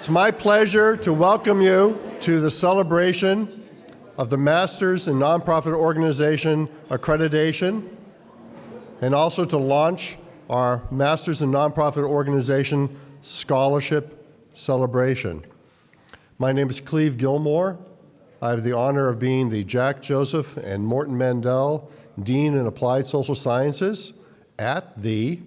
It's my pleasure to welcome you to the celebration of the Masters in Nonprofit Organization Accreditation, and also to launch our Masters in Nonprofit Organization Scholarship Celebration. My name is Cleve Gilmore. I have the honor of being the Jack Joseph and Morton Mandel Dean in Applied Social Sciences at the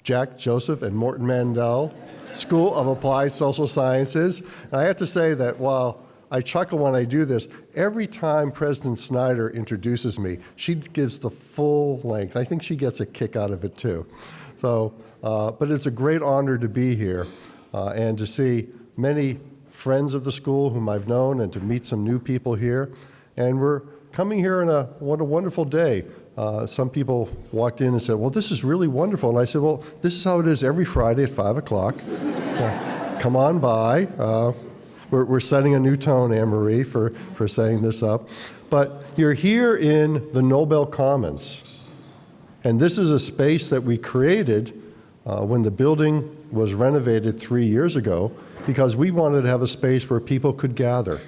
Jack Joseph and Morton Mandel School of Applied Social Sciences. And I have to say that while I chuckle when I do this, every time President Snyder introduces me, she gives the full length. I think she gets a kick out of it too. So, but it's a great honor to be here and to see many friends of the school whom I've known and to meet some new people here. And we're coming here on what a wonderful day. Some people walked in and said, well, this is really wonderful. And I said, well, this is how it is every Friday at 5 o'clock. Come on by. We're setting a new tone, Anne-Marie, for setting this up. But you're here in the Nobel Commons. And this is a space that we created when the building was renovated 3 years ago, because we wanted to have a space where people could gather.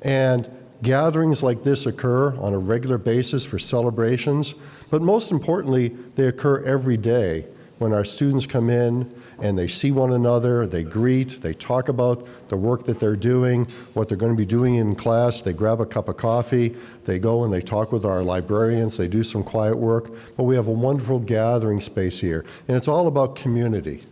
And gatherings like this occur on a regular basis for celebrations, but most importantly, they occur every day when our students come in and they see one another, they greet, they talk about the work that they're doing, what they're going to be doing in class, they grab a cup of coffee, they go and they talk with our librarians, they do some quiet work, but we have a wonderful gathering space here, and it's all about community.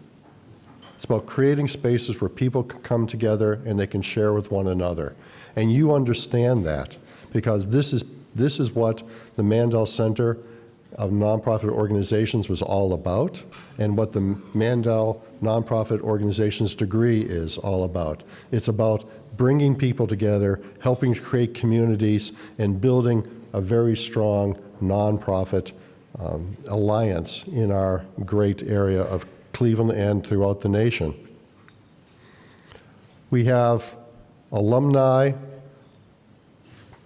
It's about creating spaces where people can come together and they can share with one another. And you understand that, because this is what the Mandel Center of Nonprofit Organizations was all about, and what the Mandel Nonprofit Organizations degree is all about. It's about bringing people together, helping to create communities, and building a very strong nonprofit alliance in our great area of Cleveland and throughout the nation. We have alumni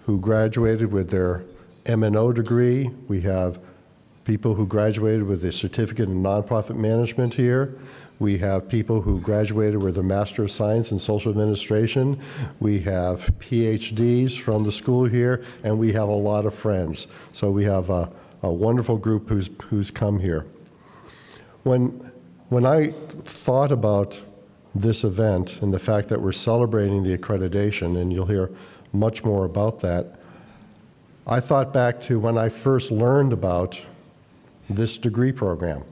who graduated with their MNO degree. We have people who graduated with a certificate in nonprofit management here. We have people who graduated with a Master of Science in Social Administration. We have PhDs from the school here, and we have a lot of friends. So we have a wonderful group who's come here. When I thought about this event and the fact that we're celebrating the accreditation, and you'll hear much more about that, I thought back to when I first learned about this degree program.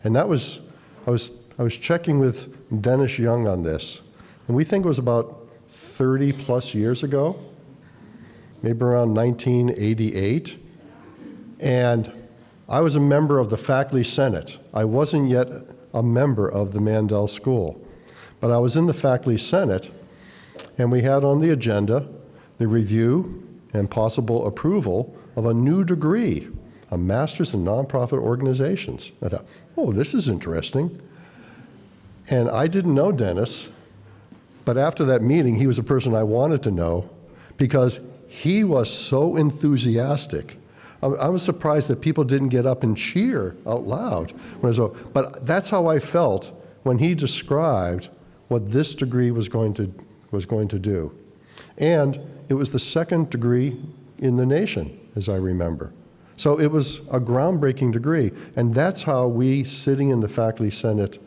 And that was, I was checking with Dennis Young on this, and we think it was about 30 plus years ago, maybe around 1988. And I was a member of the faculty senate. I wasn't yet a member of the Mandel School, but I was in the faculty senate, and we had on the agenda the review and possible approval of a new degree, a Master's in Nonprofit Organizations. I thought, oh, this is interesting. And I didn't know Dennis, but after that meeting, he was a person I wanted to know, because he was so enthusiastic. I was surprised that people didn't get up and cheer out loud. But that's how I felt when he described what this degree was going to do. And it was the second degree in the nation, as I remember. So it was a groundbreaking degree, and that's how we, sitting in the faculty senate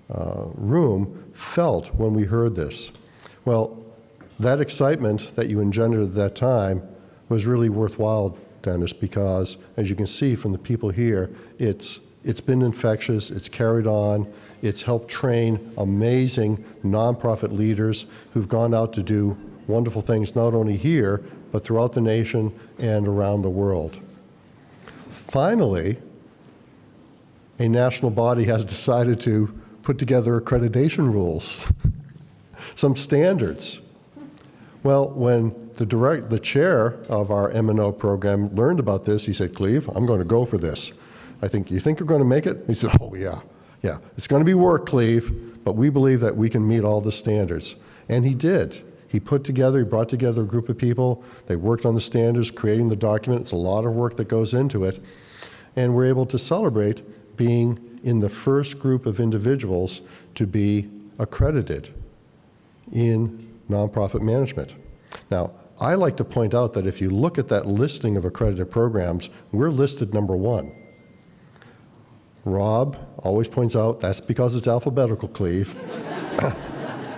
room, felt when we heard this. Well, that excitement that you engendered at that time was really worthwhile, Dennis, because as you can see from the people here, it's been infectious, it's carried on, it's helped train amazing nonprofit leaders who've gone out to do wonderful things not only here, but throughout the nation and around the world. Finally, a national body has decided to put together accreditation rules, some standards. Well, when the chair of our MNO program learned about this, he said, Cleve, I'm going to go for this. You think you're going to make it? He said, oh yeah, it's going to be work, Cleve, but we believe that we can meet all the standards. And he did. He brought together a group of people. They worked on the standards, creating the document. It's a lot of work that goes into it. And we're able to celebrate being in the first group of individuals to be accredited in nonprofit management. Now, I like to point out that if you look at that listing of accredited programs, we're listed number 1. Rob always points out that's because it's alphabetical, Cleve.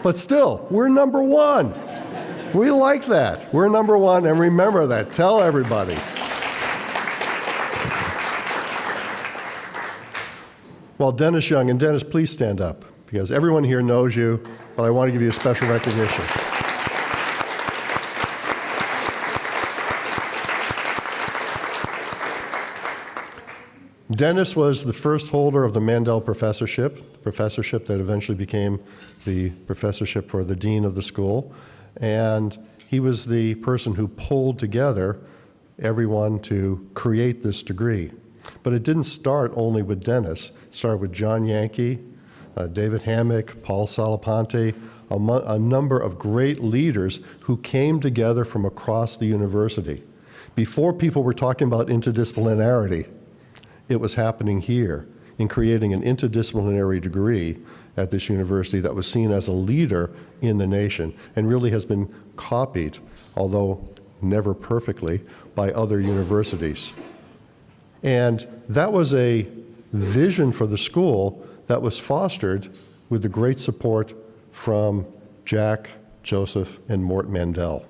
But still, we're number 1. We like that. We're number 1, and remember that. Tell everybody. Well, Dennis Young, and Dennis, please stand up, because everyone here knows you, but I want to give you a special recognition. Dennis was the first holder of the Mandel professorship that eventually became the professorship for the dean of the school. And he was the person who pulled together everyone to create this degree. But it didn't start only with Dennis. It started with John Yankee, David Hammack, Paul Salapante, a number of great leaders who came together from across the university. Before people were talking about interdisciplinarity, it was happening here in creating an interdisciplinary degree at this university that was seen as a leader in the nation and really has been copied, although never perfectly, by other universities. And that was a vision for the school that was fostered with the great support from Jack, Joseph, and Morton Mandel,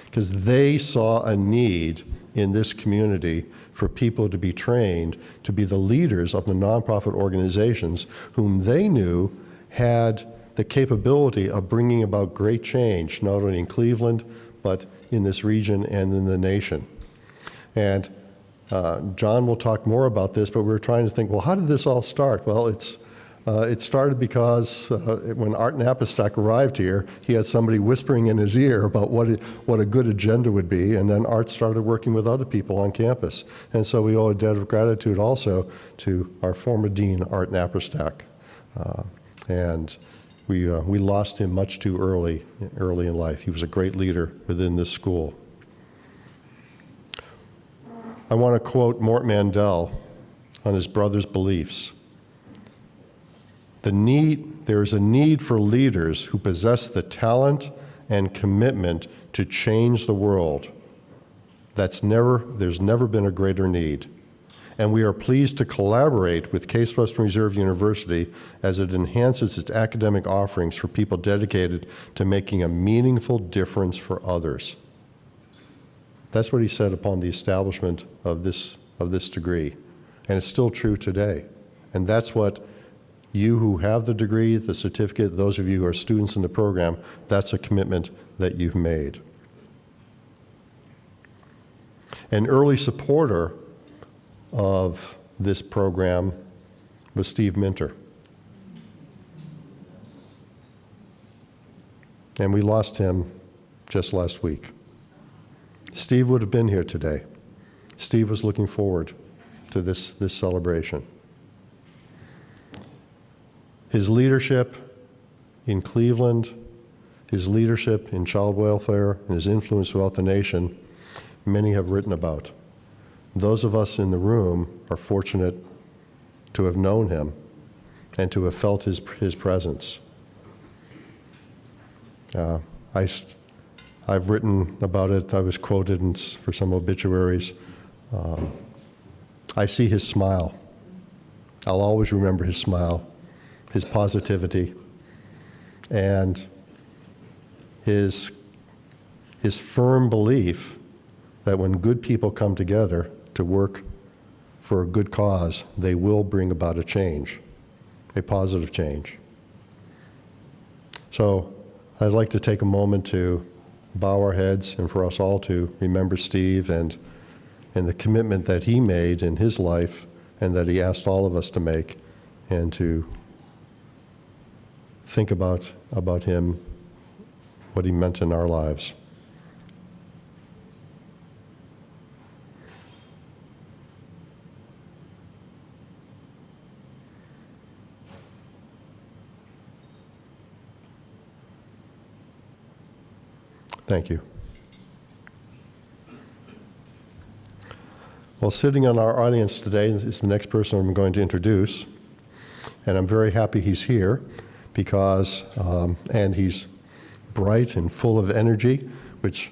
because they saw a need in this community for people to be trained to be the leaders of the nonprofit organizations whom they knew had the capability of bringing about great change, not only in Cleveland, but in this region and in the nation. And John will talk more about this, but we were trying to think, well, how did this all start? Well, it started because when Art Napastack arrived here, he had somebody whispering in his ear about what a good agenda would be, and then Art started working with other people on campus. And so we owe a debt of gratitude also to our former dean, Art Napastack. And we lost him much too early in life. He was a great leader within this school. I want to quote Morton Mandel on his brother's beliefs. There is a need for leaders who possess the talent and commitment to change the world. There's never been a greater need. And we are pleased to collaborate with Case Western Reserve University as it enhances its academic offerings for people dedicated to making a meaningful difference for others. That's what he said upon the establishment of this degree. And it's still true today. And that's what you who have the degree, the certificate, those of you who are students in the program, that's a commitment that you've made. An early supporter of this program was Steve Minter. And we lost him just last week. Steve would have been here today. Steve was looking forward to this celebration. His leadership in Cleveland, his leadership in child welfare, and his influence throughout the nation, many have written about. Those of us in the room are fortunate to have known him and to have felt his presence. I've written about it. I was quoted for some obituaries. I see his smile. I'll always remember his smile, his positivity, and his firm belief that when good people come together to work for a good cause, they will bring about a change, a positive change. So I'd like to take a moment to bow our heads and for us all to remember Steve and the commitment that he made in his life and that he asked all of us to make, and to think about him, what he meant in our lives. Thank you. Well, sitting in our audience today is the next person I'm going to introduce, and I'm very happy he's here because, and he's bright and full of energy, which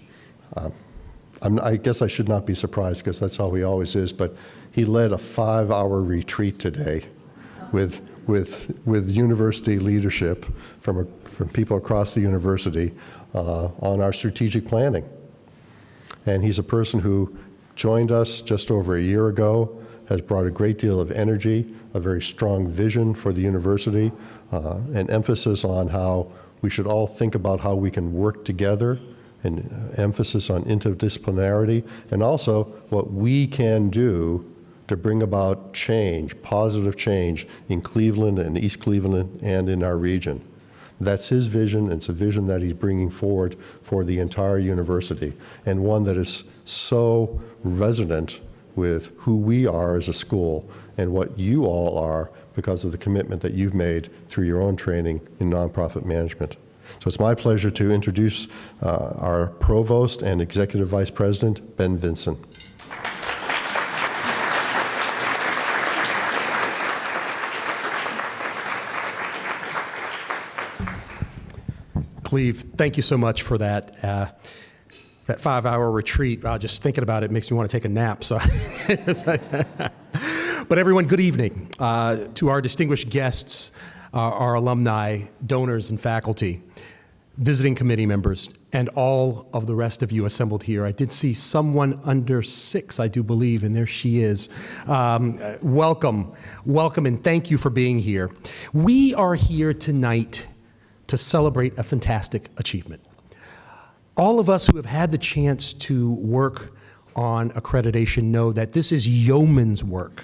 I guess I should not be surprised because that's how he always is, but he led a 5-hour retreat today with university leadership from people across the university on our strategic planning. And he's a person who joined us just over a year ago, has brought a great deal of energy, a very strong vision for the university, an emphasis on how we should all think about how we can work together, an emphasis on interdisciplinarity, and also what we can do to bring about change, positive change in Cleveland and East Cleveland and in our region. That's his vision, and it's a vision that he's bringing forward for the entire university, and one that is so resonant with who we are as a school and what you all are because of the commitment that you've made through your own training in nonprofit management. So it's my pleasure to introduce our Provost and Executive Vice President, Ben Vinson. Cleve, thank you so much for that. That 5-hour retreat, just thinking about it makes me want to take a nap. So, but everyone, good evening to our distinguished guests, our alumni, donors, and faculty, visiting committee members, and all of the rest of you assembled here. I did see someone under 6, I do believe, and there she is. Welcome, and thank you for being here. We are here tonight to celebrate a fantastic achievement. All of us who have had the chance to work on accreditation know that this is yeoman's work,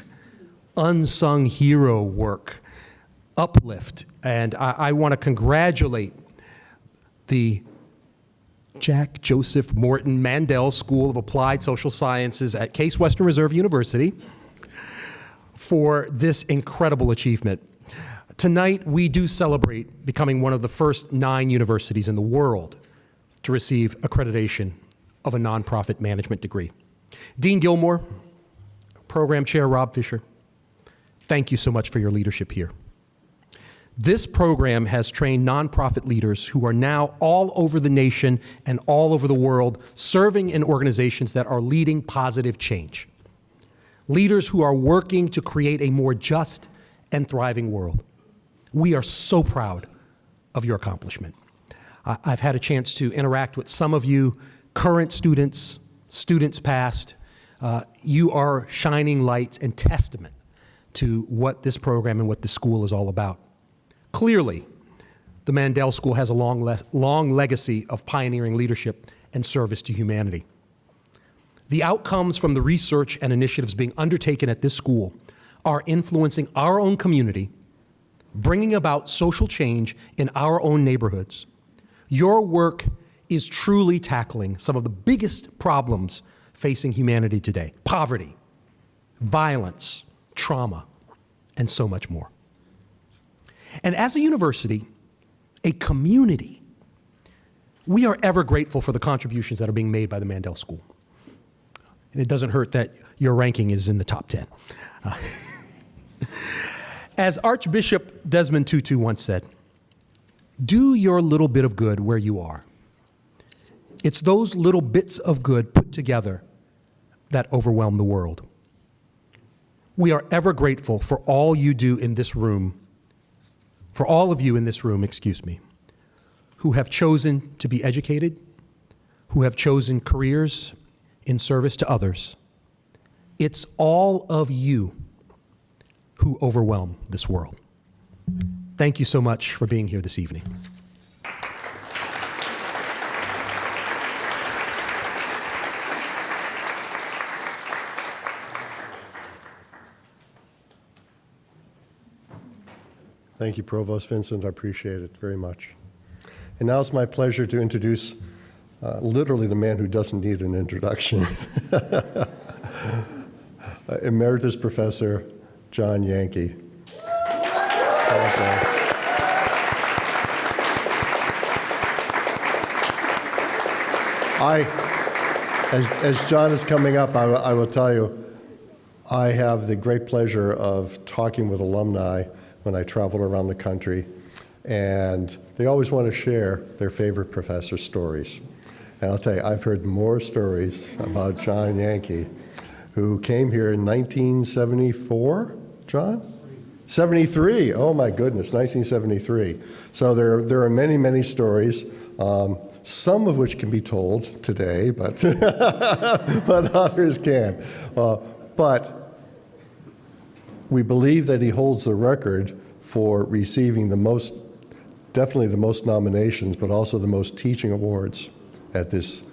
unsung hero work, uplift. And I want to congratulate the Jack Joseph Morton Mandel School of Applied Social Sciences at Case Western Reserve University for this incredible achievement. Tonight, we do celebrate becoming one of the first 9 universities in the world to receive accreditation of a nonprofit management degree. Dean Gilmore, Program Chair Rob Fisher, thank you so much for your leadership here. This program has trained nonprofit leaders who are now all over the nation and all over the world, serving in organizations that are leading positive change. Leaders who are working to create a more just and thriving world. We are so proud of your accomplishment. I've had a chance to interact with some of you, current students, students past. You are shining lights and testament to what this program and what the school is all about. Clearly, the Mandel School has a long legacy of pioneering leadership and service to humanity. The outcomes from the research and initiatives being undertaken at this school are influencing our own community, bringing about social change in our own neighborhoods. Your work is truly tackling some of the biggest problems facing humanity today: poverty, violence, trauma, and so much more. And as a university, a community, we are ever grateful for the contributions that are being made by the Mandel School. And it doesn't hurt that your ranking is in the top 10. As Archbishop Desmond Tutu once said, do your little bit of good where you are. It's those little bits of good put together that overwhelm the world. We are ever grateful for all you do in this room, for all of you in this room, who have chosen to be educated, who have chosen careers in service to others. It's all of you who overwhelm this world. Thank you so much for being here this evening. Thank you, Provost Vincent. I appreciate it very much. And now it's my pleasure to introduce literally the man who doesn't need an introduction. Emeritus Professor John Yankee. As John is coming up, I will tell you, I have the great pleasure of talking with alumni when I travel around the country. and they always want to share their favorite professor stories. And I'll tell you, I've heard more stories about John Yankee, who came here in 1974, John? 73, oh my goodness, 1973. So there are many, many stories, some of which can be told today, but, but others can't. But we believe that he holds the record for receiving definitely the most nominations, but also the most teaching awards at this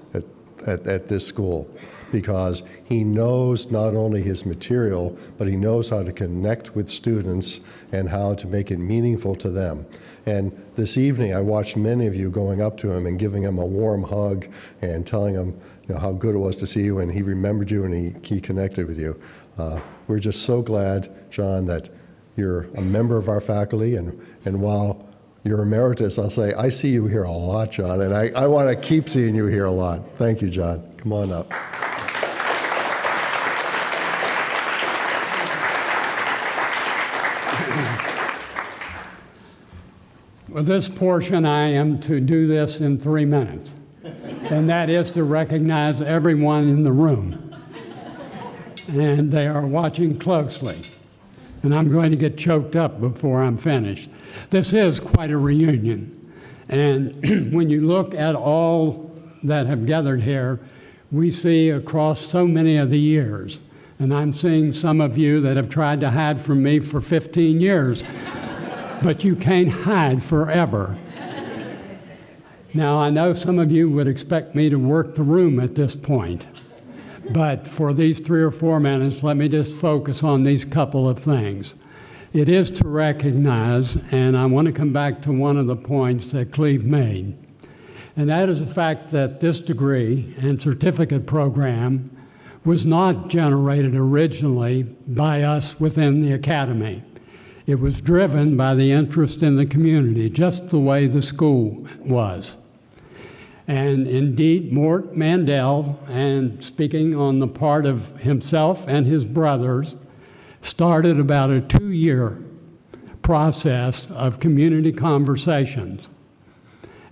school, because he knows not only his material, but he knows how to connect with students and how to make it meaningful to them. And this evening, I watched many of you going up to him and giving him a warm hug and telling him, how good it was to see you, and he remembered you and he connected with you. We're just so glad, John, that you're a member of our faculty, and while you're emeritus, I'll say, I see you here a lot, John, and I want to keep seeing you here a lot. Thank you, John. Come on up. With this portion, I am to do this in 3 minutes, and that is to recognize everyone in the room. And they are watching closely, and I'm going to get choked up before I'm finished. This is quite a reunion, and when you look at all that have gathered here, we see across so many of the years, and I'm seeing some of you that have tried to hide from me for 15 years, but you can't hide forever. Now, I know some of you would expect me to work the room at this point, but for these 3 or 4 minutes, let me just focus on these couple of things. It is to recognize, and I want to come back to one of the points that Cleve made, and that is the fact that this degree and certificate program was not generated originally by us within the academy. It was driven by the interest in the community, just the way the school was. And indeed, Morton Mandel, and speaking on the part of himself and his brothers, started about a 2-year process of community conversations.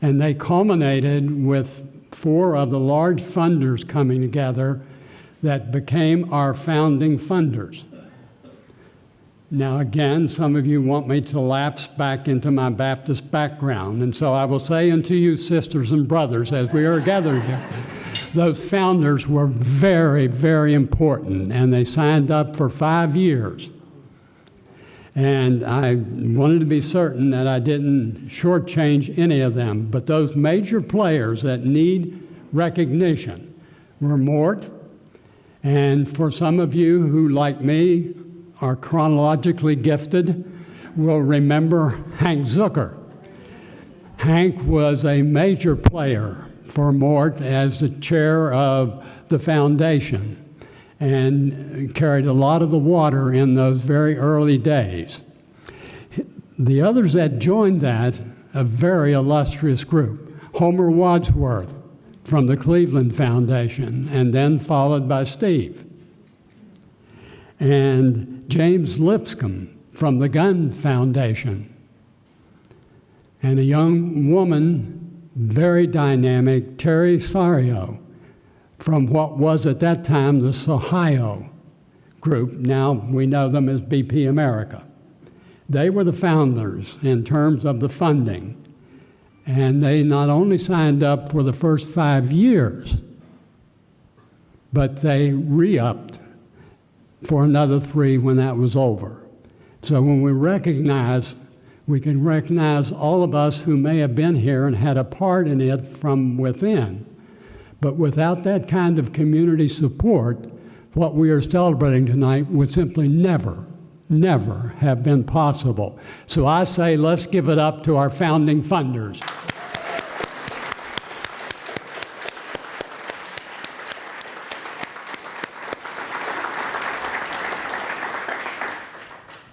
And they culminated with 4 of the large funders coming together that became our founding funders. Now again, some of you want me to lapse back into my Baptist background, and so I will say unto you, sisters and brothers, as we are gathered here, those founders were very, very important, and they signed up for 5 years. And I wanted to be certain that I didn't shortchange any of them, but those major players that need recognition were Mort, and for some of you who, like me, are chronologically gifted, will remember Hank Zucker. Hank was a major player for Mort as the chair of the foundation and carried a lot of the water in those very early days. The others that joined that, a very illustrious group, Homer Wadsworth from the Cleveland Foundation, and then followed by Steve. And James Lipscomb from the Gun Foundation, and a young woman, very dynamic, Terry Sario, from what was at that time the Sohio group. Now we know them as BP America. They were the founders in terms of the funding, and they not only signed up for the first 5 years, but they re-upped for another 3 when that was over. So when we can recognize all of us who may have been here and had a part in it from within. But without that kind of community support, what we are celebrating tonight would simply never have been possible. So I say, let's give it up to our founding funders.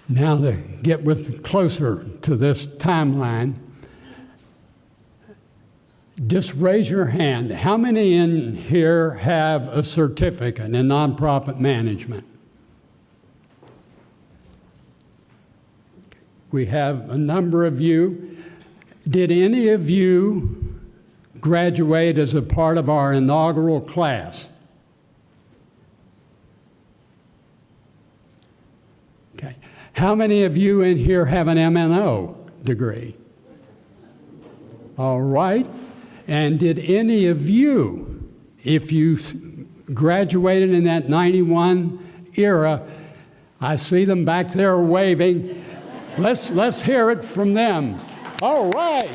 Now to get closer to this timeline, just raise your hand. How many in here have a certificate in nonprofit management? We have a number of you. Did any of you graduate as a part of our inaugural class? Okay. How many of you in here have an MNO degree? All right. And did any of you, if you graduated in that 91 era, I see them back there waving. Let's hear it from them. All right.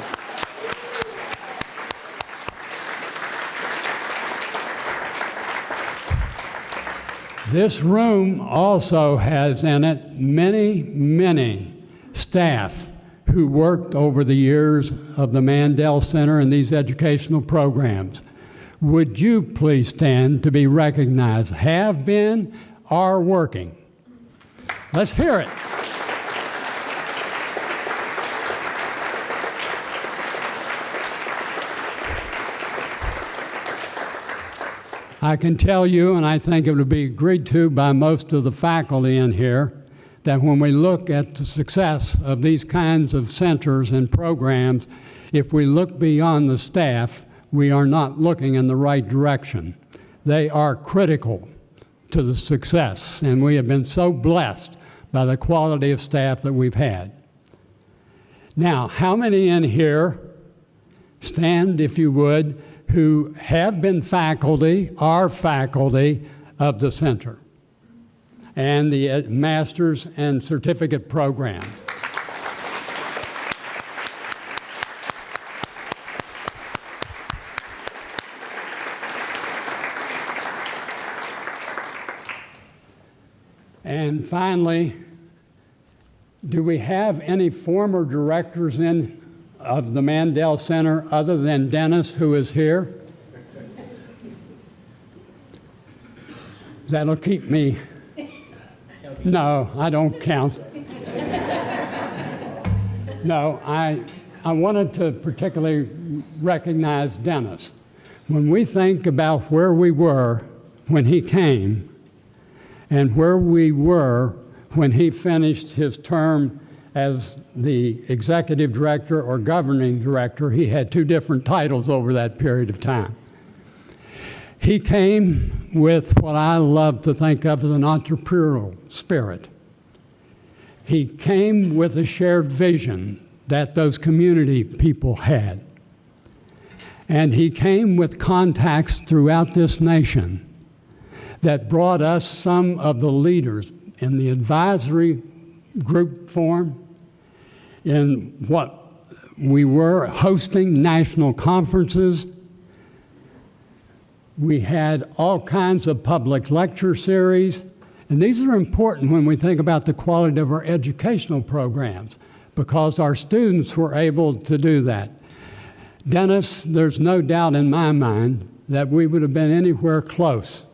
This room also has in it many, many staff who worked over the years of the Mandel Center and these educational programs. Would you please stand to be recognized? Have been, are working. Let's hear it. I can tell you, and I think it would be agreed to by most of the faculty in here, that when we look at the success of these kinds of centers and programs, if we look beyond the staff, we are not looking in the right direction. They are critical to the success, and we have been so blessed by the quality of staff that we've had. Now, how many in here, stand if you would, who have been faculty, are faculty of the center and the master's and certificate programs? And finally, do we have any former directors of the Mandel Center other than Dennis, who is here? That'll keep me. No, I don't count. No, I wanted to particularly recognize Dennis. When we think about where we were when he came and where we were when he finished his term as the executive director or governing director, he had two different titles over that period of time. He came with what I love to think of as an entrepreneurial spirit. He came with a shared vision that those community people had. And he came with contacts throughout this nation that brought us some of the leaders in the advisory group form, in what we were hosting national conferences. We had all kinds of public lecture series, and these are important when we think about the quality of our educational programs, because our students were able to do that. Dennis, there's no doubt in my mind that we would have been anywhere close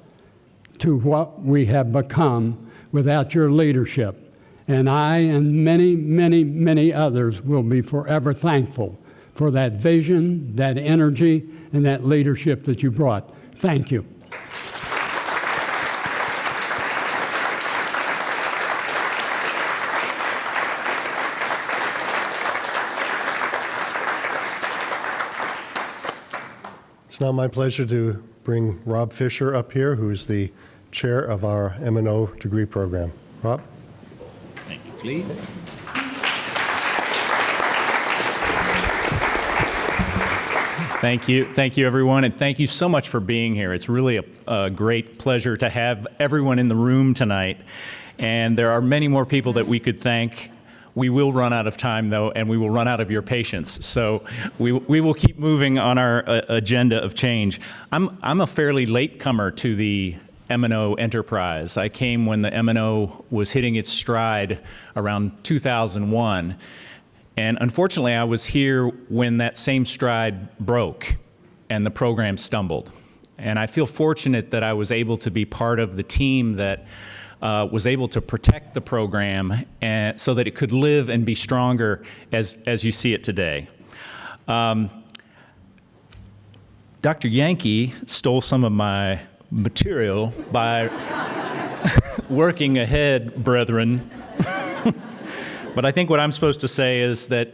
to what we have become without your leadership. And I and many, many, many others will be forever thankful for that vision, that energy, and that leadership that you brought. Thank you. It's now my pleasure to bring Rob Fisher up here, who's the chair of our MNO degree program. Rob? Thank you, Cleve. Thank you, everyone, and thank you so much for being here. It's really a great pleasure to have everyone in the room tonight, and there are many more people that we could thank. We will run out of time, though, and we will run out of your patience. So we will keep moving on our agenda of change. I'm a fairly latecomer to the MNO enterprise. I came when the MNO was hitting its stride around 2001. And unfortunately, I was here when that same stride broke and the program stumbled. And I feel fortunate that I was able to be part of the team that was able to protect the program and so that it could live and be stronger as you see it today. Dr. Yankee stole some of my material by working ahead, brethren. But I think what I'm supposed to say is that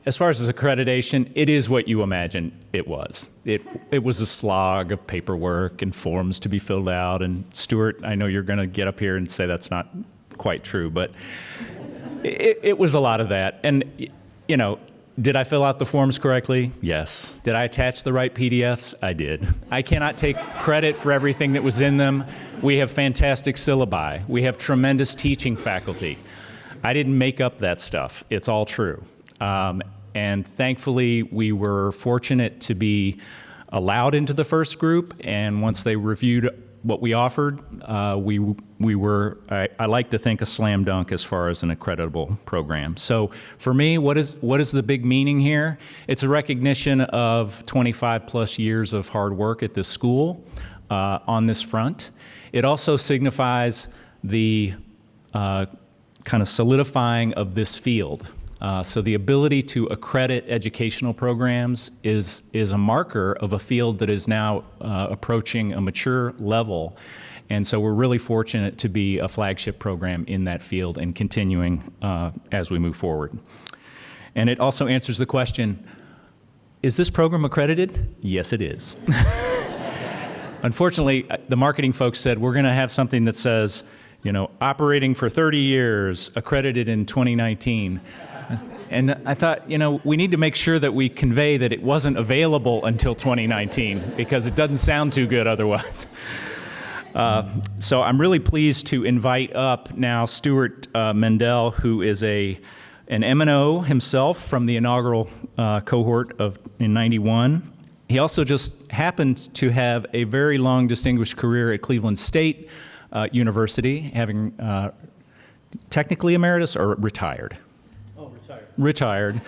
As far as accreditation, it is what you imagine it was. It was a slog of paperwork and forms to be filled out. And Stuart, I know you're going to get up here and say that's not quite true, but it was a lot of that. And, you know, did I fill out the forms correctly? Yes. Did I attach the right PDFs? I did. I cannot take credit for everything that was in them. We have fantastic syllabi. We have tremendous teaching faculty. I didn't make up that stuff. It's all true. And thankfully, we were fortunate to be allowed into the first group. And once they reviewed what we offered, we were, I like to think, a slam dunk as far as an accreditable program. So for me, what is the big meaning here? It's a recognition of 25 plus years of hard work at this school on this front. It also signifies the kind of solidifying of this field. So the ability to accredit educational programs is a marker of a field that is now approaching a mature level. And so we're really fortunate to be a flagship program in that field and continuing as we move forward. And it also answers the question, is this program accredited? Yes, it is. Unfortunately, the marketing folks said we're going to have something that says, you know, operating for 30 years, accredited in 2019. And I thought, you know, we need to make sure that we convey that it wasn't available until 2019 because it doesn't sound too good otherwise. So I'm really pleased to invite up now Stuart Mandel, who is an MNO himself from the inaugural cohort in '91. He also just happened to have a very long distinguished career at Cleveland State University, having technically emeritus or retired? Oh, retired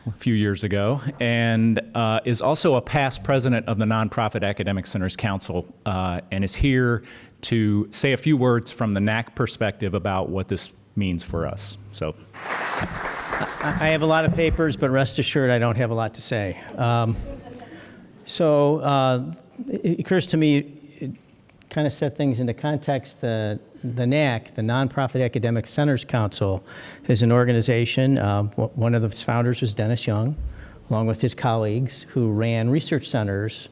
a few years ago, and is also a past president of the Nonprofit Academic Centers Council, and is here to say a few words from the NAC perspective about what this means for us. So, I have a lot of papers, but rest assured I don't have a lot to say. It occurs to me, it kind of set things into context. The NAC, the Nonprofit Academic Centers Council, is an organization. One of its founders was Dennis Young, along with his colleagues, who ran research centers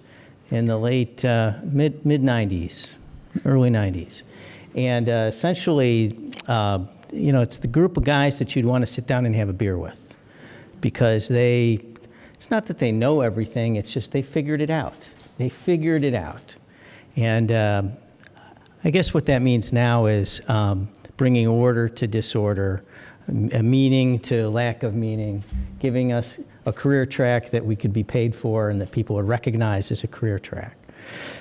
in the late mid-90s, early 90s. And essentially, you know, it's the group of guys that you'd want to sit down and have a beer with, because it's not that they know everything, it's just they figured it out. They figured it out. And I guess what that means now is bringing order to disorder, a meaning to lack of meaning, giving us a career track that we could be paid for and that people would recognize as a career track.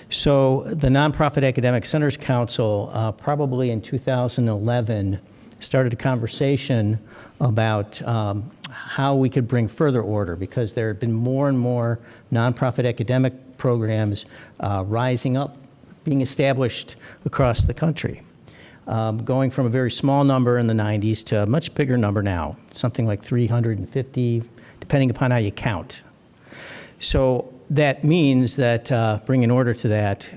So the Nonprofit Academic Centers Council, probably in 2011, started a conversation about how we could bring further order, because there had been more and more nonprofit academic programs rising up, being established across the country, going from a very small number in the 90s to a much bigger number now, something like 350, depending upon how you count. So that means that bringing order to that,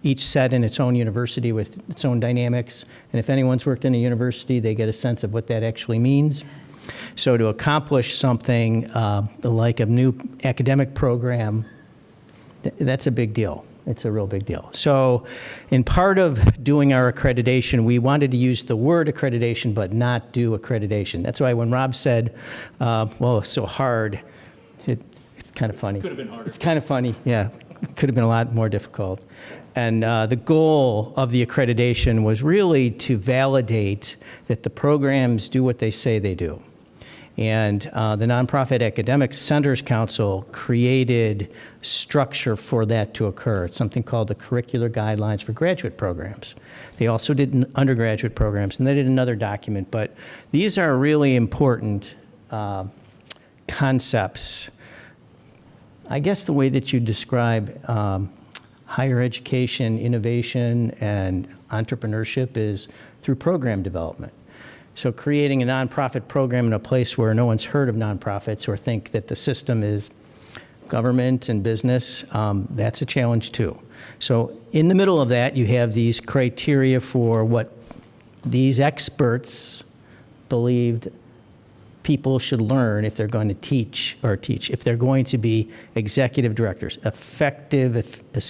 each set in its own university with its own dynamics, and if anyone's worked in a university, they get a sense of what that actually means. So to accomplish something like a new academic program, that's a big deal. It's a real big deal. So in part of doing our accreditation, we wanted to use the word accreditation but not do accreditation. That's why when Rob said, well, it's so hard, it's kind of funny. Could have been harder. It's kind of funny, yeah. It could have been a lot more difficult. And the goal of the accreditation was really to validate that the programs do what they say they do. And the Nonprofit Academic Centers Council created structure for that to occur. It's something called the Curricular Guidelines for Graduate Programs. They also did undergraduate programs, and they did another document. But these are really important concepts. I guess the way that you describe higher education, innovation, and entrepreneurship is through program development. So creating a nonprofit program in a place where no one's heard of nonprofits or think that the system is government and business, that's a challenge too. So in the middle of that, you have these criteria for what these experts believed people should learn if they're going to teach, if they're going to be executive directors, effective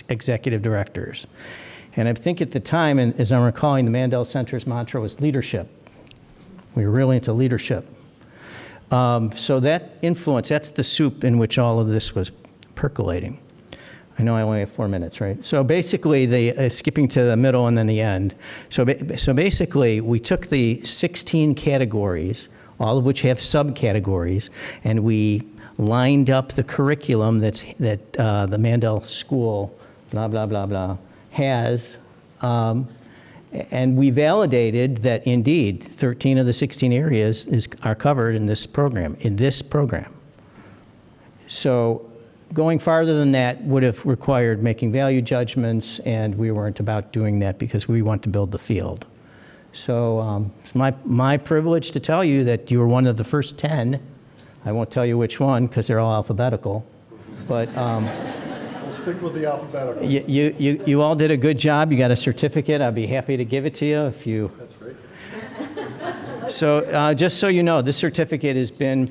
executive directors. And I think at the time, and as I'm recalling, the Mandel Center's mantra was leadership. We were really into leadership. So that influence, that's the soup in which all of this was percolating. I know I only have 4 minutes, right? So basically, skipping to the middle and then the end. So basically, we took the 16 categories, all of which have subcategories, and we lined up the curriculum that the Mandel School, blah, blah, blah, blah, has. And we validated that indeed 13 of the 16 areas are covered in this program, So going farther than that would have required making value judgments, and we weren't about doing that because we want to build the field. So it's my privilege to tell you that you were one of the first 10. I won't tell you which one because they're all alphabetical, but We'll stick with the alphabetical. you all did a good job. You got a certificate. I'd be happy to give it to you if you. That's great. So just so you know, this certificate has been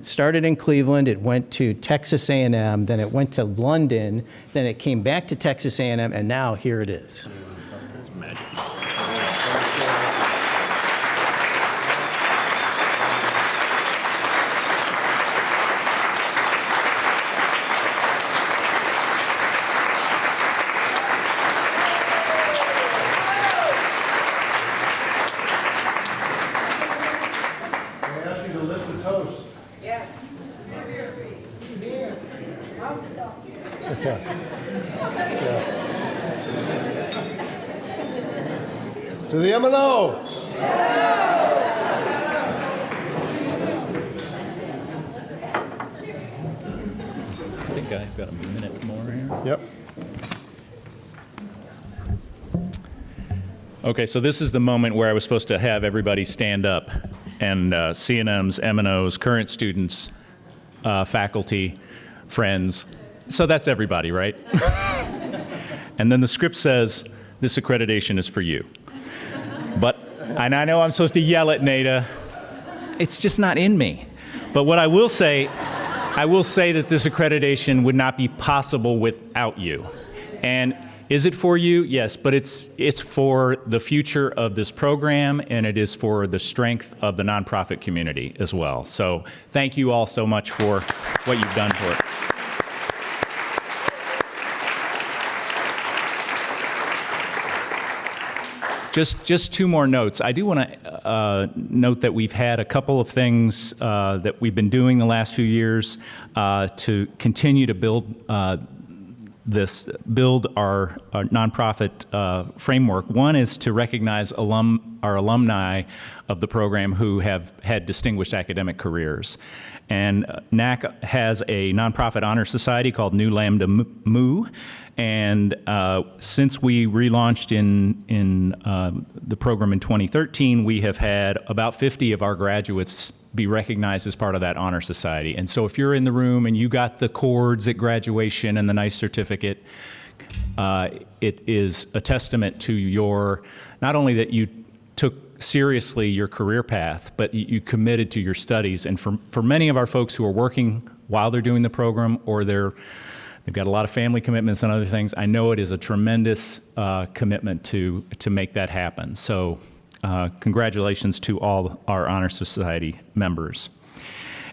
started in Cleveland, it went to Texas A&M, then it went to London, then it came back to Texas A&M, and now here it is. That's magic. I ask you to lift the toast. Yes. To the MNO. I think I've got a minute more here. Yep. Okay, so this is the moment where I was supposed to have everybody stand up, and CNMs, MNOs, current students, faculty, friends. So that's everybody, right? And then the script says, this accreditation is for you. And I know I'm supposed to yell at Nada. It's just not in me. But what I will say that this accreditation would not be possible without you. And is it for you? Yes, but it's for the future of this program, and it is for the strength of the nonprofit community as well. So thank you all so much for what you've done for it. Just two more notes. I do want to note that we've had a couple of things that we've been doing the last few years to continue to build our nonprofit framework. One is to recognize our alumni of the program who have had distinguished academic careers. And NAC has a nonprofit honor society called New Lambda Mu. And since we relaunched in the program in 2013, we have had about 50 of our graduates be recognized as part of that honor society. And so if you're in the room and you got the cords at graduation and the nice certificate, it is a testament to your, not only that you took seriously your career path, but you committed to your studies. And for many of our folks who are working while they're doing the program, or they've got a lot of family commitments and other things, I know it is a tremendous commitment to make that happen. So congratulations to all our Honor Society members.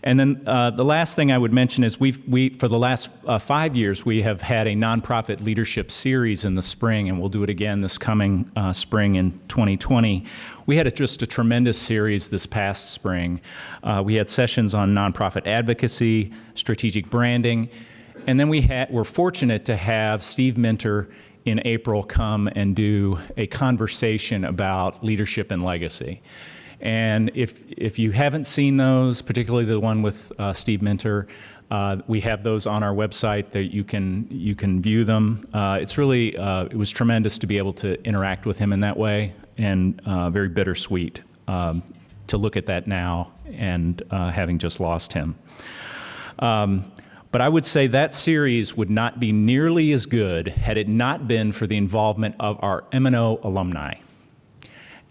And then the last thing I would mention is we for the last 5 years, we have had a nonprofit leadership series in the spring, and we'll do it again this coming spring in 2020. We had just a tremendous series this past spring. We had sessions on nonprofit advocacy, strategic branding, and then we're fortunate to have Steve Minter in April come and do a conversation about leadership and legacy. And if you haven't seen those, particularly the one with Steve Minter, we have those on our website that you can view them. It's really it was tremendous to be able to interact with him in that way, and very bittersweet to look at that now and having just lost him. But I would say that series would not be nearly as good had it not been for the involvement of our MNO alumni.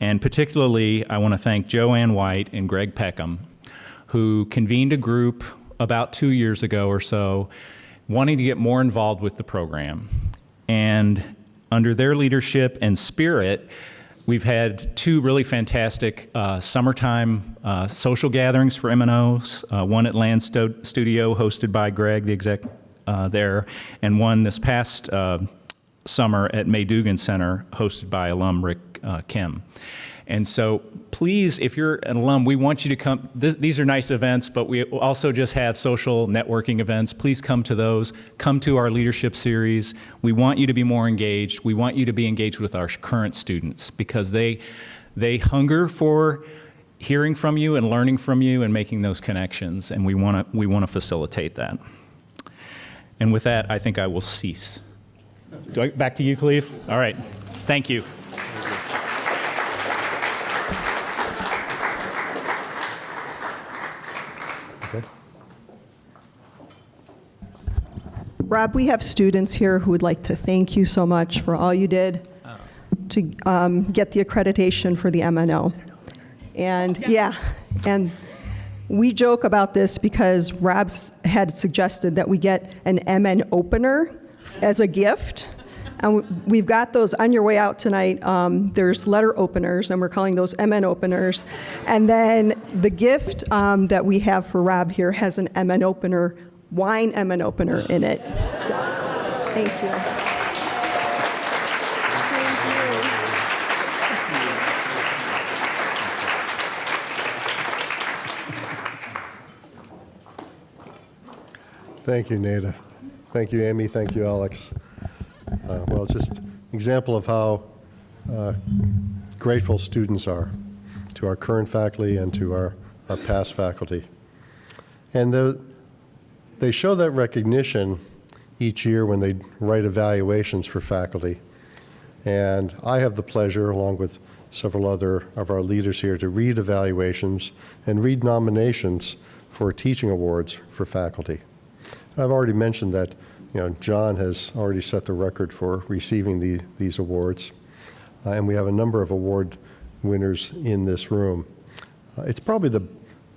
And particularly, I want to thank Joanne White and Greg Peckham, who convened a group about 2 years ago or so, wanting to get more involved with the program. And under their leadership and spirit, we've had 2 really fantastic summertime social gatherings for MNOs, one at Land Studio hosted by Greg, the exec there, and one this past summer at May Dugan Center hosted by alum Rick Kim. And so please, if you're an alum, we want you to come. These are nice events, but we also just have social networking events. Please come to those. Come to our leadership series. We want you to be more engaged. We want you to be engaged with our current students because they hunger for hearing from you and learning from you and making those connections, and we want to facilitate that. And with that, I think I will cease. Back to you, Cleve. All right. Thank you. Rob, we have students here who would like to thank you so much for all you did to get the accreditation for the MNO. And yeah, and we joke about this because Rob had suggested that we get an MN opener as a gift. And we've got those on your way out tonight. There's letter openers, and we're calling those MN openers. And then the gift that we have for Rob here has an MN opener, wine MN opener in it. So, thank you. Thank you, Nada. Thank you, Amy. Thank you, Alex. Well, just an example of how grateful students are to our current faculty and to our past faculty. And they show that recognition each year when they write evaluations for faculty. And I have the pleasure, along with several other of our leaders here, to read evaluations and read nominations for teaching awards for faculty. I've already mentioned that John has already set the record for receiving these awards, and we have a number of award winners in this room. It's probably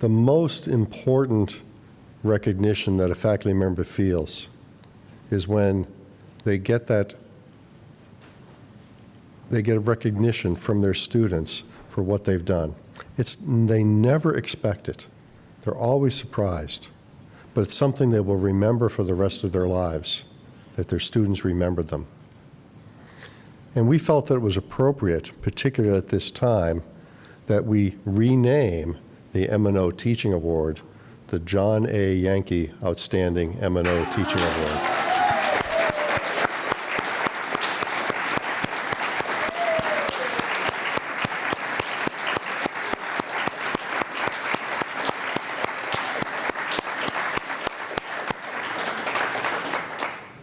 the most important recognition that a faculty member feels is when they get a recognition from their students for what they've done. They never expect it. They're always surprised. But it's something they will remember for the rest of their lives, that their students remembered them. And we felt that it was appropriate, particularly at this time, that we rename the MNO Teaching Award the John A. Yankee Outstanding MNO Teaching Award.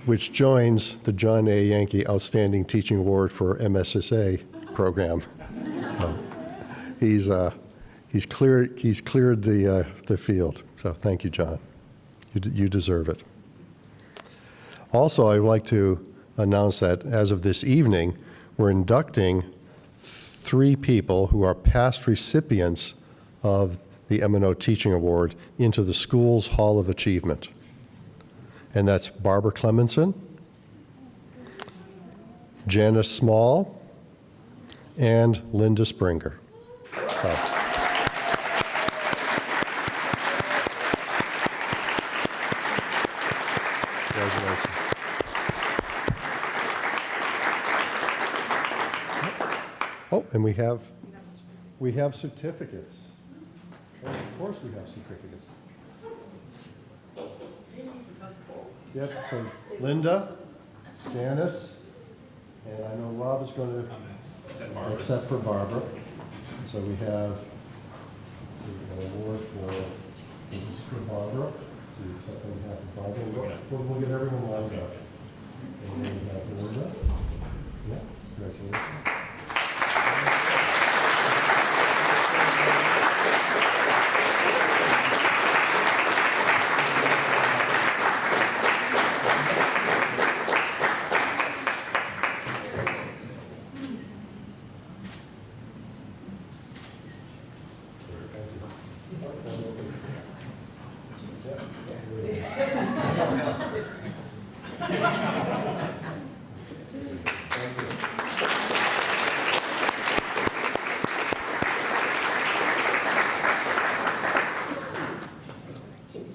Which joins the John A. Yankee Outstanding Teaching Award for MSSA program. So he's cleared the field. So thank you, John. You deserve it. Also, I would like to announce that as of this evening, we're inducting 3 people who are past recipients of the MNO Teaching Award into the school's Hall of Achievement. And that's Barbara Clemenson, Janice Small, and Linda Springer. Congratulations. Oh, and we have certificates. Oh, of course we have certificates. Yep, so Linda, Janice, and I know Rob is going to accept for Barbara. So we have an award for Barbara. We accept on behalf of Barbara. We'll get everyone lined up. And then we have Linda. Yeah, congratulations.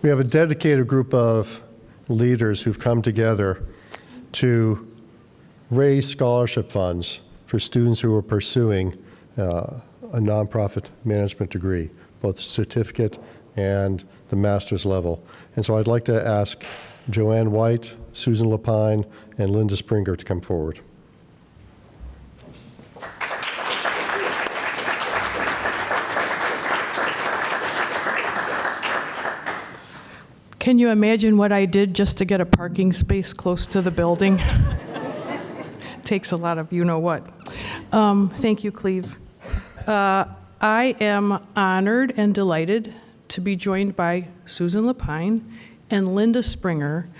we have a dedicated group of leaders who've come together to raise scholarship funds for students who are pursuing a nonprofit management degree, both certificate and the master's level. And so I'd like to ask Joanne White, Susan Lapine, and Linda Springer to come forward. Can you imagine what I did just to get a parking space close to the building? Takes a lot of you-know-what. Thank you, Cleve. I am honored and delighted to be joined by Susan Lapine and Linda Springer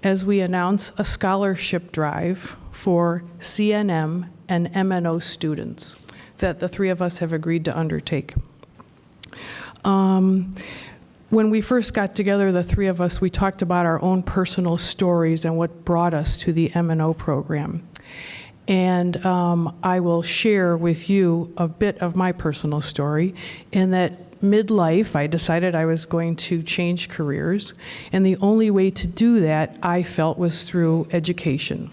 as we announce a scholarship drive for CNM and MNO students that the three of us have agreed to undertake. When we first got together, the three of us, we talked about our own personal stories and what brought us to the MNO program. And I will share with you a bit of my personal story in that midlife, I decided I was going to change careers. And the only way to do that, I felt, was through education.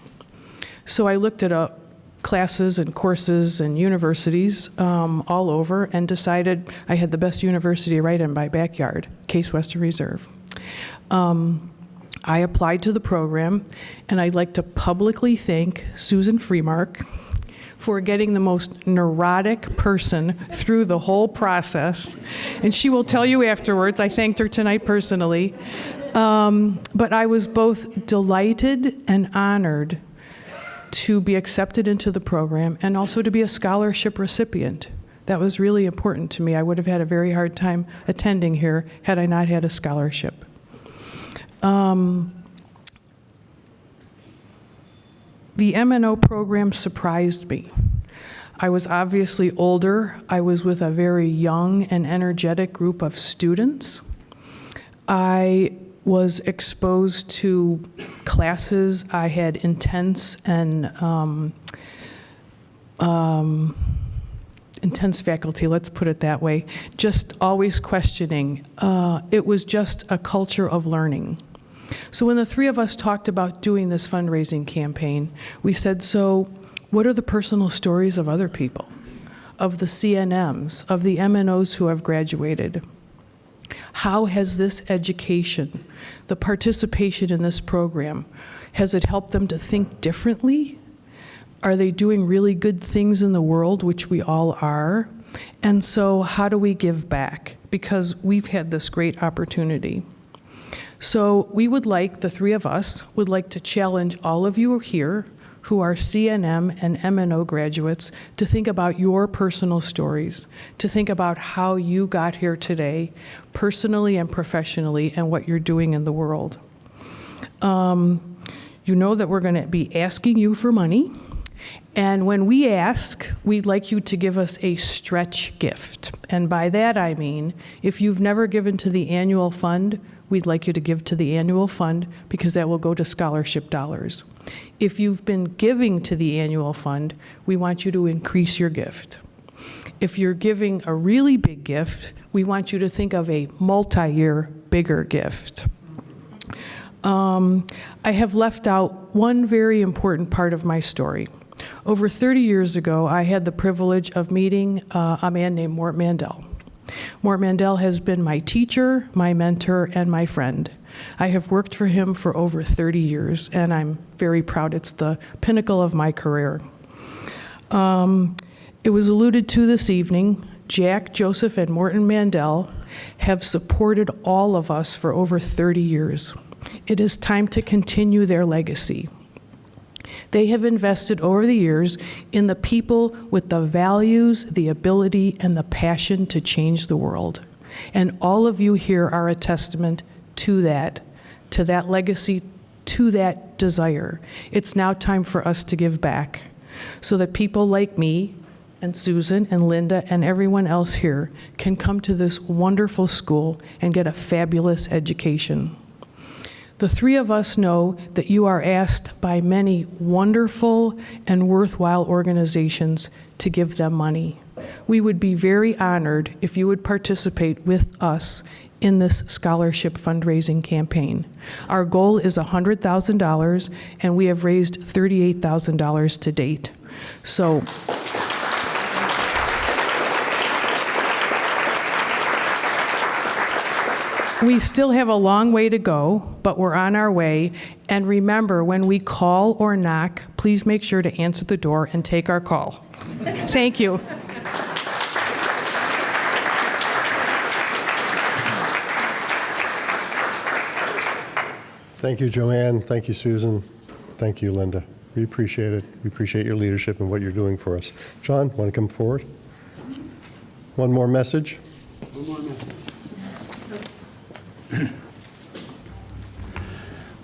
So I looked at classes and courses and universities all over and decided I had the best university right in my backyard, Case Western Reserve. I applied to the program, and I'd like to publicly thank Susan Freemark for getting the most neurotic person through the whole process. And she will tell you afterwards, I thanked her tonight personally. But I was both delighted and honored to be accepted into the program and also to be a scholarship recipient. That was really important to me. I would have had a very hard time attending here had I not had a scholarship. The MNO program surprised me. I was obviously older. I was with a very young and energetic group of students. I was exposed to classes. I had intense and intense faculty, let's put it that way, just always questioning. It was just a culture of learning. So when the three of us talked about doing this fundraising campaign, we said, so what are the personal stories of other people, of the CNMs, of the MNOs who have graduated? How has this education, the participation in this program, has it helped them to think differently? Are they doing really good things in the world, which we all are? And so how do we give back? Because we've had this great opportunity. So we would like, the three of us, would like to challenge all of you here who are CNM and MNO graduates to think about your personal stories, to think about how you got here today, personally and professionally, and what you're doing in the world. You know that we're going to be asking you for money, and when we ask, we'd like you to give us a stretch gift. And by that I mean, if you've never given to the annual fund, we'd like you to give to the annual fund because that will go to scholarship dollars. If you've been giving to the annual fund, we want you to increase your gift. If you're giving a really big gift, we want you to think of a multi-year bigger gift. I have left out one very important part of my story. Over 30 years ago, I had the privilege of meeting a man named Morton Mandel. Morton Mandel has been my teacher, my mentor, and my friend. I have worked for him for over 30 years, and I'm very proud. It's the pinnacle of my career. It was alluded to this evening, Jack, Joseph, and Morton Mandel have supported all of us for over 30 years. It is time to continue their legacy. They have invested over the years in the people with the values, the ability, and the passion to change the world. And all of you here are a testament to that legacy, to that desire. It's now time for us to give back so that people like me and Susan and Linda and everyone else here can come to this wonderful school and get a fabulous education. The three of us know that you are asked by many wonderful and worthwhile organizations to give them money. We would be very honored if you would participate with us in this scholarship fundraising campaign. Our goal is $100,000, and we have raised $38,000 to date. So we still have a long way to go, but we're on our way. And remember, when we call or knock, please make sure to answer the door and take our call. Thank you. Thank you, Joanne. Thank you, Susan. Thank you, Linda. We appreciate it. We appreciate your leadership and what you're doing for us. John, want to come forward? One more message?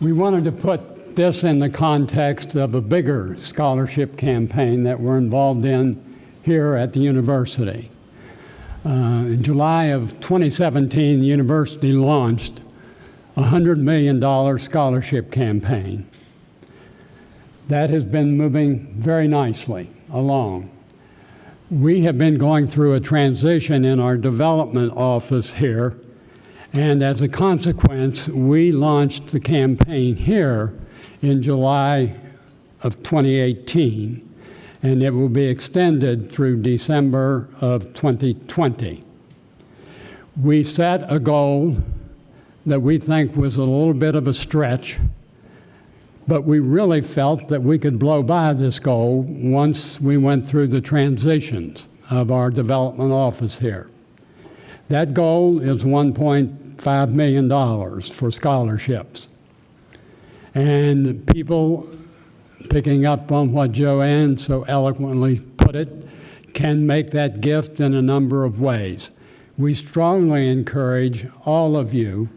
We wanted to put this in the context of a bigger scholarship campaign that we're involved in here at the university. In July of 2017, the university launched a $100 million scholarship campaign. That has been moving very nicely along. We have been going through a transition in our development office here, and as a consequence, we launched the campaign here in July of 2018, and it will be extended through December of 2020. We set a goal that we think was a little bit of a stretch, but we really felt that we could blow by this goal once we went through the transitions of our development office here. That goal is $1.5 million for scholarships. And people, picking up on what Joanne so eloquently put it, can make that gift in a number of ways. We strongly encourage all of you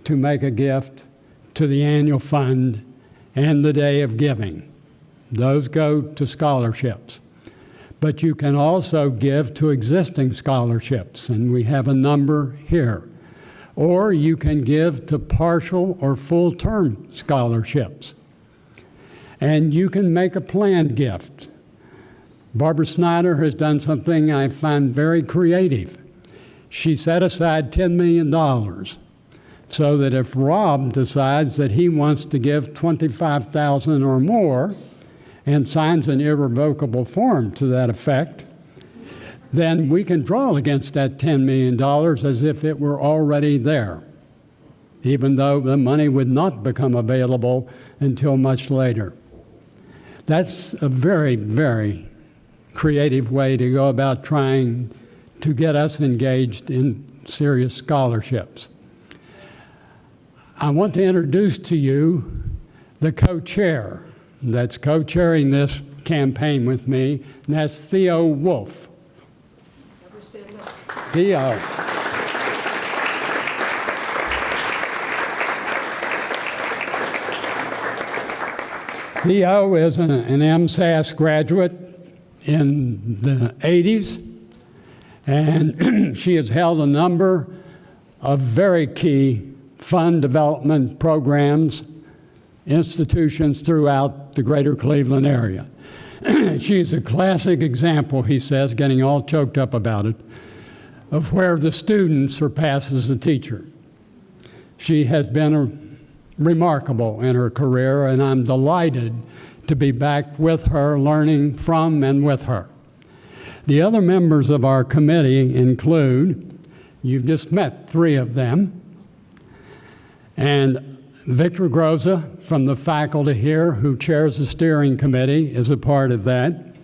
to make a gift to the annual fund and the day of giving. Those go to scholarships. But you can also give to existing scholarships, and we have a number here. Or you can give to partial or full-term scholarships. And you can make a planned gift. Barbara Snyder has done something I find very creative. She set aside $10 million so that if Rob decides that he wants to give $25,000 or more and signs an irrevocable form to that effect, then we can draw against that $10 million as if it were already there, even though the money would not become available until much later. That's a very, very creative way to go about trying to get us engaged in serious scholarships. I want to introduce to you the co-chair that's co-chairing this campaign with me, and that's Theo Wolf. Theo. Theo is an MSAS graduate in the 80s, and she has held a number of very key fund development programs, institutions throughout the greater Cleveland area. She's a classic example, he says, getting all choked up about it, of where the student surpasses the teacher. She has been remarkable in her career, and I'm delighted to be back with her, learning from and with her. The other members of our committee include, you've just met 3 of them, and Victor Groza from the faculty here, who chairs the steering committee, is a part of that.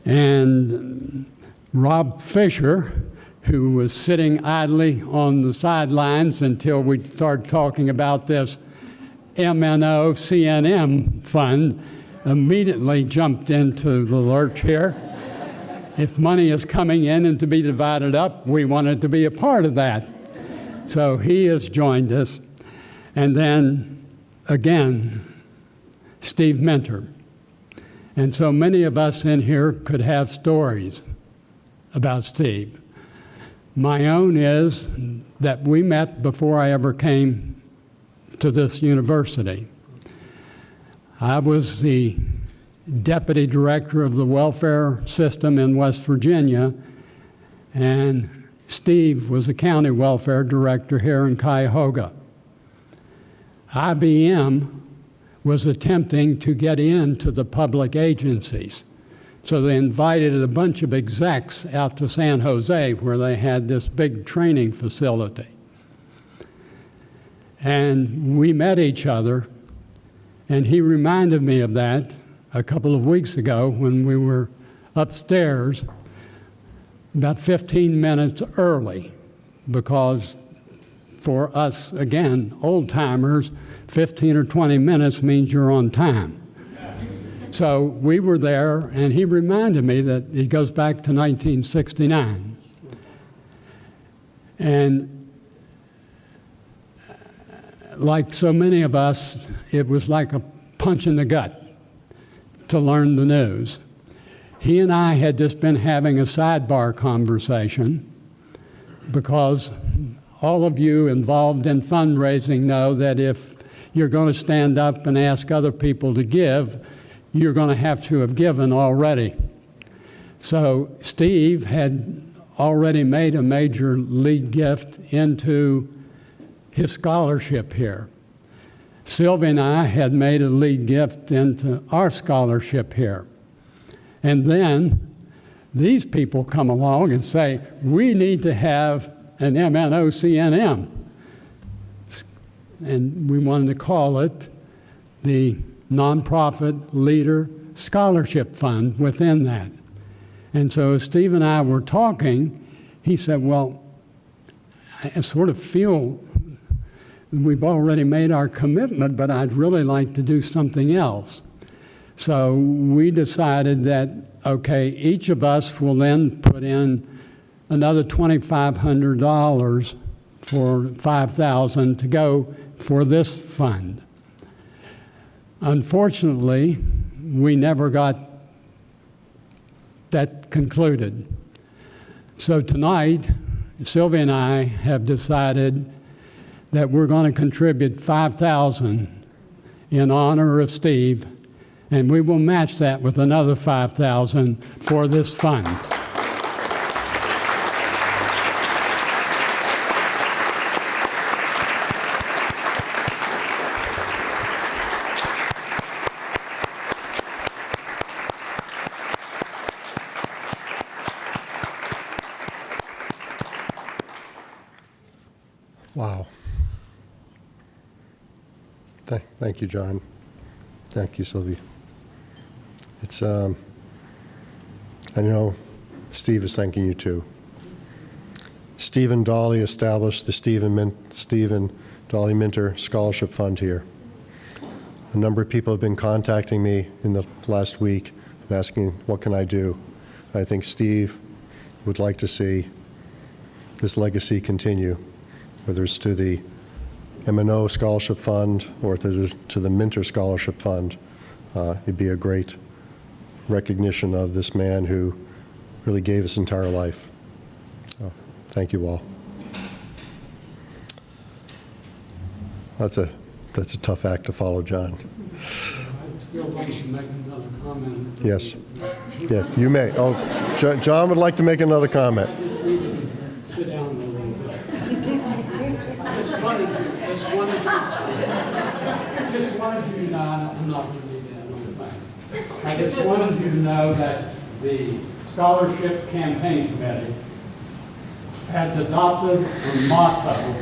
And Rob Fisher, who was sitting idly on the sidelines until we started talking about this MNO CNM fund, immediately jumped into the lurch here. If money is coming in and to be divided up, we wanted to be a part of that. So he has joined us. And then, again, Steve Mentor. And so many of us in here could have stories about Steve. My own is that we met before I ever came to this university. I was the deputy director of the welfare system in West Virginia, and Steve was the county welfare director here in Cuyahoga. IBM was attempting to get into the public agencies. So they invited a bunch of execs out to San Jose where they had this big training facility. And we met each other, and he reminded me of that a couple of weeks ago when we were upstairs about 15 minutes early, because for us, again, old-timers, 15 or 20 minutes means you're on time. So we were there, and he reminded me that it goes back to 1969. And like so many of us, it was like a punch in the gut to learn the news. He and I had just been having a sidebar conversation, because all of you involved in fundraising know that if you're going to stand up and ask other people to give, you're going to have to have given already. So Steve had already made a major league gift into his scholarship here. Sylvia and I had made a league gift into our scholarship here. And then these people come along and say, we need to have an MNO CNM. And we wanted to call it the Nonprofit Leader Scholarship Fund within that. And so as Steve and I were talking, he said, well, I sort of feel we've already made our commitment, but I'd really like to do something else. So we decided that, okay, each of us will then put in another $2,500 for $5,000 to go for this fund. Unfortunately, we never got that concluded. So tonight, Sylvia and I have decided that we're going to contribute $5,000 in honor of Steve, and we will match that with another $5,000 for this fund. Wow. Thank you, John. Thank you, Sylvie. It's, I know Steve is thanking you too. Stephen Dolly established the Stephen Dolly Minter Scholarship Fund here. A number of people have been contacting me in the last week and asking, what can I do? I think Steve would like to see this legacy continue, whether it's to the MNO Scholarship Fund or to the Minter Scholarship Fund. It'd be a great recognition of this man who really gave his entire life. So, thank you all. That's a tough act to follow, John. I'd still like to make another comment. Yes. Yes, you may. Oh, John would like to make another comment. I just need to sit down a little bit. I just wanted you to know, I'm not going to do that on the thing. I just wanted you to know that the Scholarship Campaign Committee has adopted a motto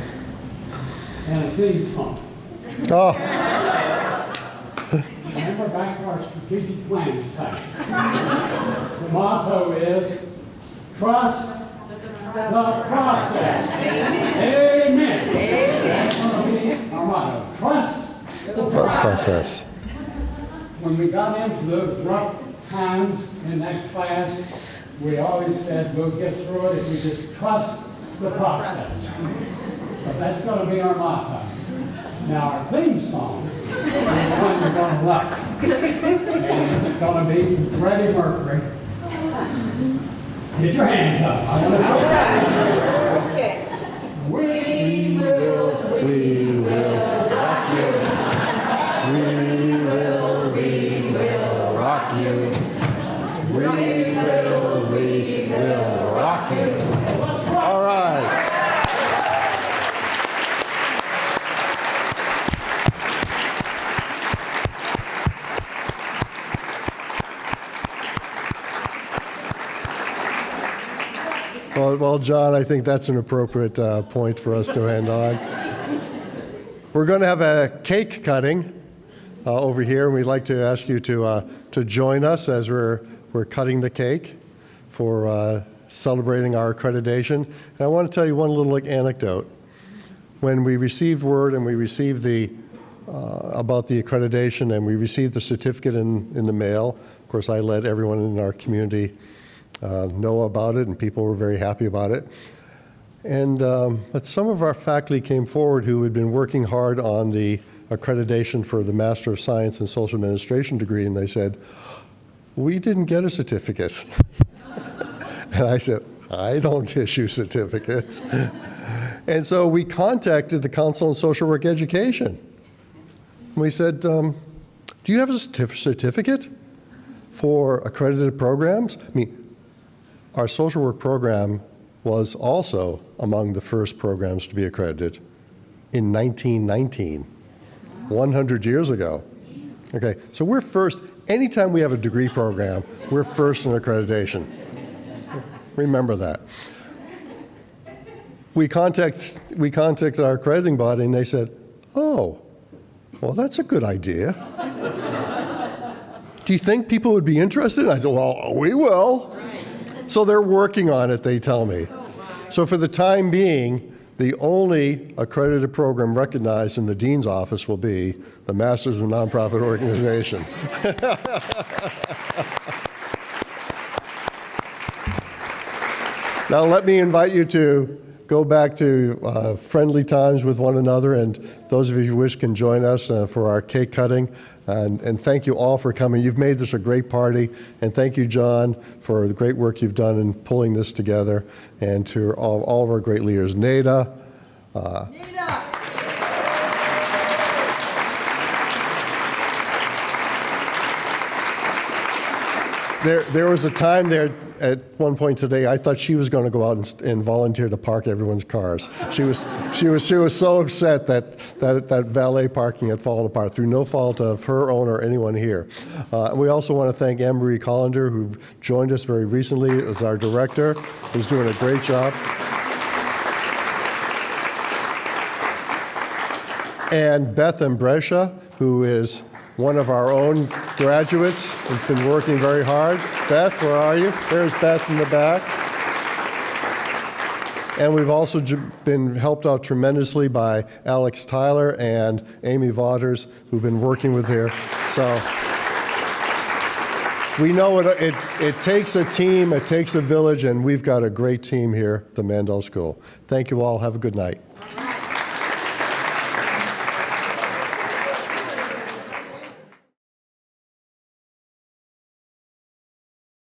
and a theme song. Oh, Remember back to our strategic planning session. The motto is, trust the process. Amen. That's going to be our motto. Trust the process. When we got into those rough times in that class, we always said, we'll get through it if we just trust the process. So that's going to be our motto. Now, our theme song is the one you're going to like. And it's going to be from Freddie Mercury. Get your hands up. I want to see it. We will rock you. We will rock you. Well, John, I think that's an appropriate point for us to end on. We're going to have a cake cutting over here, and we'd like to ask you to join us as we're cutting the cake for celebrating our accreditation. And I want to tell you one little anecdote. When we received word and we received about the accreditation and we received the certificate in the mail, of course, I let everyone in our community know about it, and people were very happy about it. And but some of our faculty came forward who had been working hard on the accreditation for the Master of Science in Social Administration degree, and they said, "We didn't get a certificate." And I said, "I don't issue certificates." And so we contacted the Council on Social Work Education. We said, "Do you have a certificate for accredited programs?" I mean, our social work program was also among the first programs to be accredited in 1919, 100 years ago. Okay, so we're first. Anytime we have a degree program, we're first in accreditation. Remember that. We contacted our accrediting body, and they said, "Oh, well, that's a good idea. Do you think people would be interested?" I said, "Well, we will." So they're working on it, they tell me. So for the time being, the only accredited program recognized in the dean's office will be the Masters in Nonprofit Organization. Now let me invite you to go back to friendly times with one another, and those of you who wish can join us for our cake cutting. And thank you all for coming. You've made this a great party, and thank you, John, for the great work you've done in pulling this together, and to all of our great leaders. Nada. There was a time there at one point today, I thought she was going to go out and volunteer to park everyone's cars. She was so upset that valet parking had fallen apart through no fault of her own or anyone here. And we also want to thank Anne-Marie Collender, who joined us very recently as our director, who's doing a great job. And Beth Ambrescia, who is one of our own graduates, has been working very hard. Beth, where are you? There's Beth in the back. And we've also been helped out tremendously by Alex Tyler and Amy Vaughters, who've been working with here. So we know it takes a team, it takes a village, and we've got a great team here at the Mandel School. Thank you all. Have a good night.